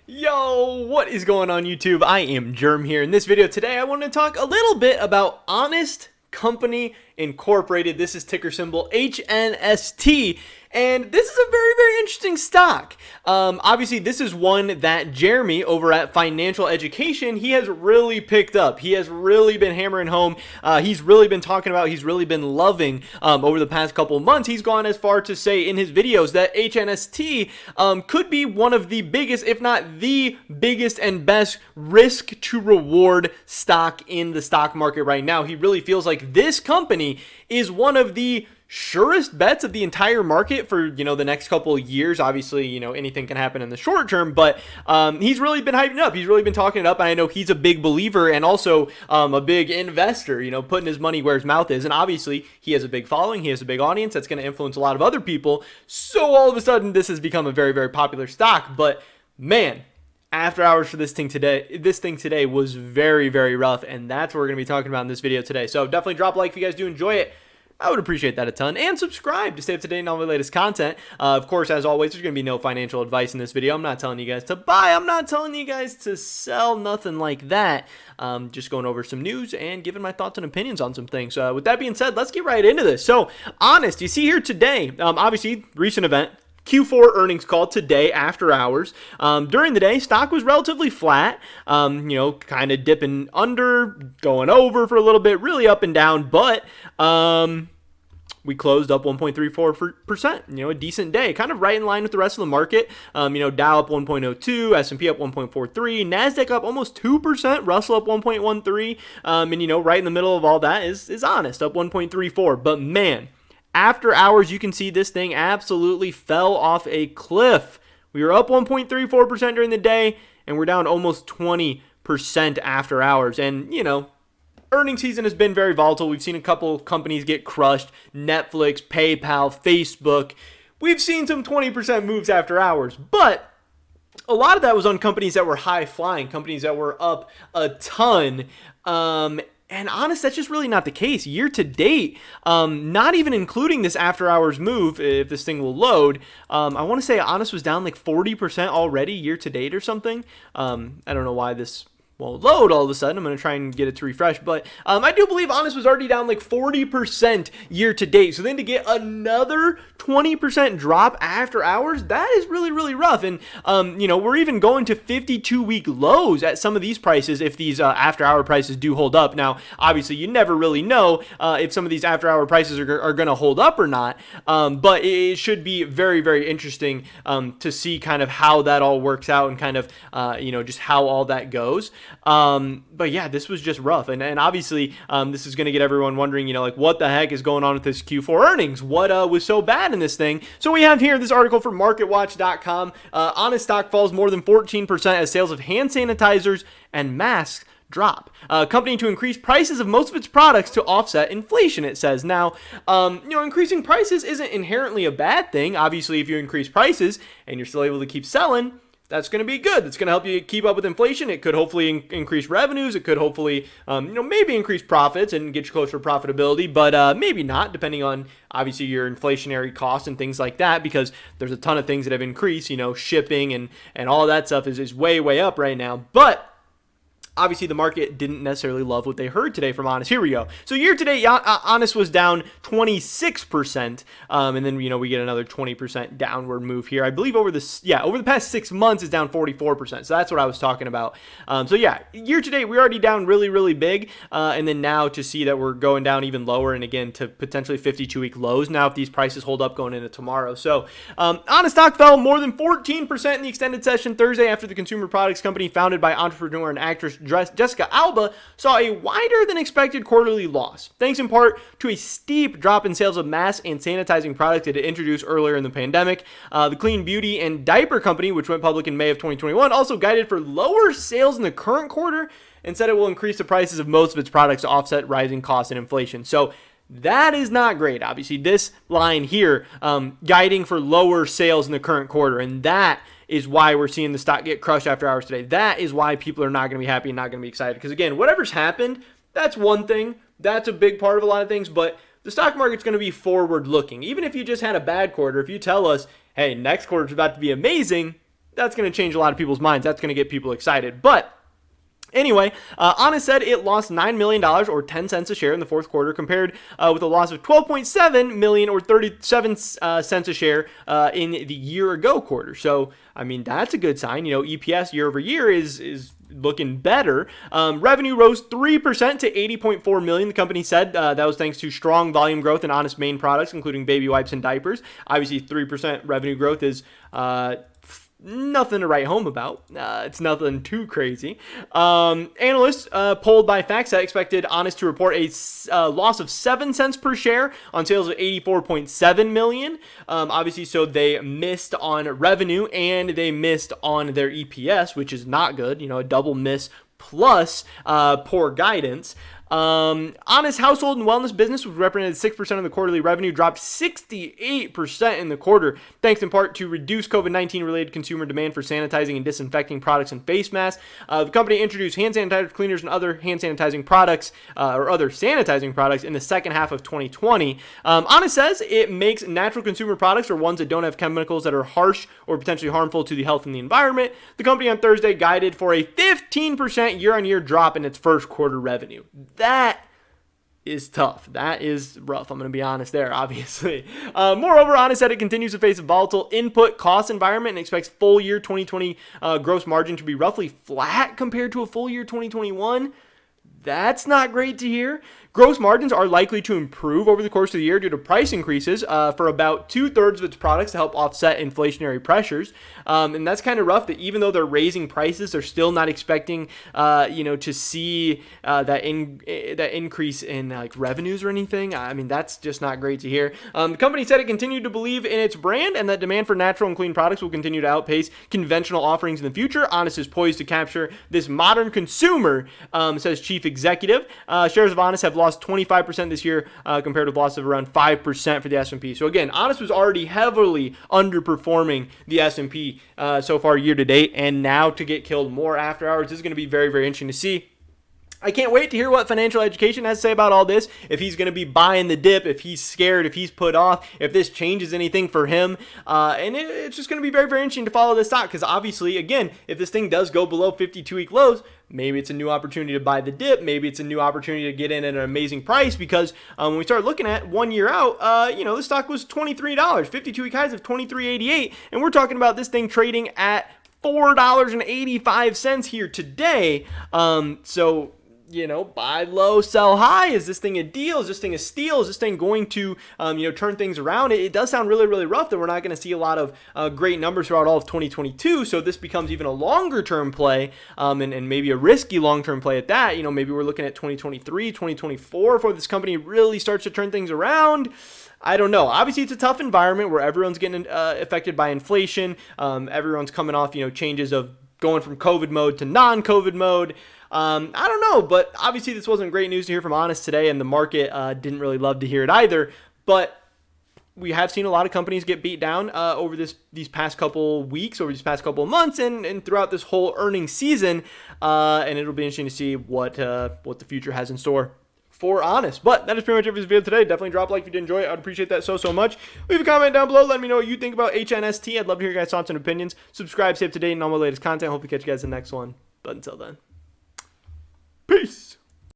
Yo, what is going on YouTube? I am Germ here. In this video today, I want to talk a little bit about Hnst Company Incorporated. This is ticker symbol HNST. And this is a very, very interesting stock. Obviously, this is one that Jeremy over at Financial Education, he has really picked up. He has really been hammering home. He's really been talking about, he's really been loving over the past couple of months. He's gone as far to say in his videos that HNST could be one of the biggest, if not the biggest and best risk to reward stock in the stock market right now. He really feels like this company is one of the surest bets of the entire market for, the next couple of years. Obviously, anything can happen in the short term, but he's really been hyping it up. He's really been talking it up, and I know he's a big believer and also a big investor, putting his money where his mouth is. And obviously, he has a big following. He has a big audience that's going to influence a lot of other people. So all of a sudden, this has become a very, very popular stock. But man, after hours for this thing today was very, very rough, and that's what we're going to be talking about in this video today. So definitely drop a like if you guys do enjoy it. I would appreciate that a ton. And subscribe to stay up to date on all the latest content. Of course, as always, there's going to be no financial advice in this video. I'm not telling you guys to buy. I'm not telling you guys to sell. Nothing like that. Just going over some news and giving my thoughts and opinions on some things. With that being said, let's get right into this. So, Hnst, you see here today, obviously, recent event. Q4 earnings call today after hours. During the day, stock was relatively flat, kind of dipping under, going over for a little bit, really up and down, but we closed up 1.34%, a decent day, kind of right in line with the rest of the market. Dow up 1.02, S&P up 1.43, NASDAQ up almost 2%, Russell up 1.13, and, right in the middle of all that is Hnst up 1.34, but man, after hours, you can see this thing absolutely fell off a cliff. We were up 1.34% during the day, and we're down almost 20% after hours. And, earnings season has been very volatile. We've seen a couple companies get crushed. Netflix, PayPal, Facebook. We've seen some 20% moves after hours. But a lot of that was on companies that were high flying, companies that were up a ton. And honest, that's just really not the case. Year to date, not even including this after hours move, if this thing will load, I want to say Hnst was down like 40% already year to date or something. I don't know why this won't load all of a sudden. I'm going to try and get it to refresh. But I do believe Hnst was already down like 40% year to date. So then to get another 20% drop after hours, that is really, really rough. And, we're even going to 52-week lows at some of these prices if these after-hour prices do hold up. Now, obviously, you never really know if some of these after-hour prices are going to hold up or not. But it should be very, very interesting to see kind of how that all works out and kind of, just how all that goes. But yeah, this was just rough. And obviously, this is going to get everyone wondering, what the heck is going on with this Q4 earnings? What was so bad in this thing? So we have here this article from MarketWatch.com. Hnst stock falls more than 14% as sales of hand sanitizers and masks drop. Company to increase prices of most of its products to offset inflation, it says. Now, increasing prices isn't inherently a bad thing. Obviously, if you increase prices and you're still able to keep selling, that's going to be good. It's going to help you keep up with inflation. It could hopefully increase revenues. It could hopefully, maybe increase profits and get you closer to profitability, but maybe not, depending on, obviously, your inflationary costs and things like that, because there's a ton of things that have increased, shipping and all that stuff is way, way up right now. But obviously, the market didn't necessarily love what they heard today from Hnst. Here we go. So year to date, Hnst was down 26%, and then we get another 20% downward move here. I believe over the past 6 months is down 44%. So that's what I was talking about. So yeah, year to date we're already down really, really big, and then now to see that we're going down even lower, and again to potentially 52-week lows now if these prices hold up going into tomorrow. So Hnst stock fell more than 14% in the extended session Thursday after the consumer products company founded by entrepreneur and actress Jessica Alba saw a wider than expected quarterly loss, thanks in part to a steep drop in sales of masks and sanitizing products it had introduced earlier in the pandemic. The clean beauty and diaper company, which went public in May of 2021, also guided for lower sales in the current quarter and said it will increase the prices of most of its products to offset rising costs and inflation. So that is not great. Obviously, this line here, guiding for lower sales in the current quarter, and that is why we're seeing the stock get crushed after hours today. That is why people are not going to be happy and not going to be excited. Because again, whatever's happened, that's one thing. That's a big part of a lot of things. But the stock market's going to be forward looking. Even if you just had a bad quarter, if you tell us, hey, next quarter's about to be amazing, that's going to change a lot of people's minds. That's going to get people excited. But anyway, Hnst said it lost $9 million or 10 cents a share in the fourth quarter compared with a loss of $12.7 million or 37 cents a share in the year ago quarter. So, I mean, that's a good sign. EPS year over year is looking better. Revenue rose 3% to $80.4 million. The company said that was thanks to strong volume growth in Hnst's main products, including baby wipes and diapers. Obviously, 3% revenue growth is nothing to write home about. It's nothing too crazy. Analysts polled by FactSet expected Hnst to report a loss of 7 cents per share on sales of $84.7 million. Obviously, so they missed on revenue and they missed on their EPS, which is not good. A double miss plus poor guidance. Hnst's household and wellness business, which represented 6% of the quarterly revenue, dropped 68% in the quarter, thanks in part to reduced COVID-19 related consumer demand for sanitizing and disinfecting products and face masks. The company introduced hand sanitizer cleaners and other hand sanitizing products, or other sanitizing products in the second half of 2020. Hnst says it makes natural consumer products or ones that don't have chemicals that are harsh or potentially harmful to the health and the environment. The company on Thursday guided for a 15% year-on-year drop in its first quarter revenue. That is tough. That is rough. I'm going to be honest there, obviously. Moreover, Hnst said it continues to face a volatile input cost environment and expects full year 2020 gross margin to be roughly flat compared to a full year 2021. That's not great to hear. Gross margins are likely to improve over the course of the year due to price increases for about 2/3 of its products to help offset inflationary pressures. And that's kind of rough that even though they're raising prices, they're still not expecting, to see that increase in like revenues or anything. I mean, that's just not great to hear. The company said it continued to believe in its brand and that demand for natural and clean products will continue to outpace conventional offerings in the future. Hnst is poised to capture this modern consumer, says chief executive. Shares of Hnst have lost 25% this year compared with a loss of around 5% for the S&P. So again, Hnst was already heavily underperforming the S&P so far year to date, and now to get killed more after hours is going to be very, very interesting to see. I can't wait to hear what financial education has to say about all this. If he's going to be buying the dip, if he's scared, if he's put off, if this changes anything for him. And it's just going to be very, very interesting to follow this stock because obviously, again, if this thing does go below 52-week lows, maybe it's a new opportunity to buy the dip. Maybe it's a new opportunity to get in at an amazing price because when we start looking at 1 year out, the stock was $23, 52-week highs of $23.88. And we're talking about this thing trading at $4.85 here today. Buy low, sell high. Is this thing a deal? Is this thing a steal? Is this thing going to, turn things around? It does sound really, really rough that we're not going to see a lot of great numbers throughout all of 2022. So this becomes even a longer term play, and maybe a risky long-term play at that. Maybe we're looking at 2023, 2024 before this company really starts to turn things around. I don't know. Obviously, it's a tough environment where everyone's getting affected by inflation. Everyone's coming off, changes of going from COVID mode to non-COVID mode. I don't know, but obviously this wasn't great news to hear from Hnst today, and the market didn't really love to hear it either. But we have seen a lot of companies get beat down over these past couple weeks, over these past couple of months, and throughout this whole earnings season. And it'll be interesting to see what the future has in store for Hnst. But that is pretty much it for this video today. Definitely drop a like if you did enjoy it. I'd appreciate that so much. Leave a comment down below. Let me know what you think about Hnst. I'd love to hear your guys' thoughts and opinions. Subscribe, stay up to date on all my latest content. Hope to catch you guys in the next one. But until then, peace.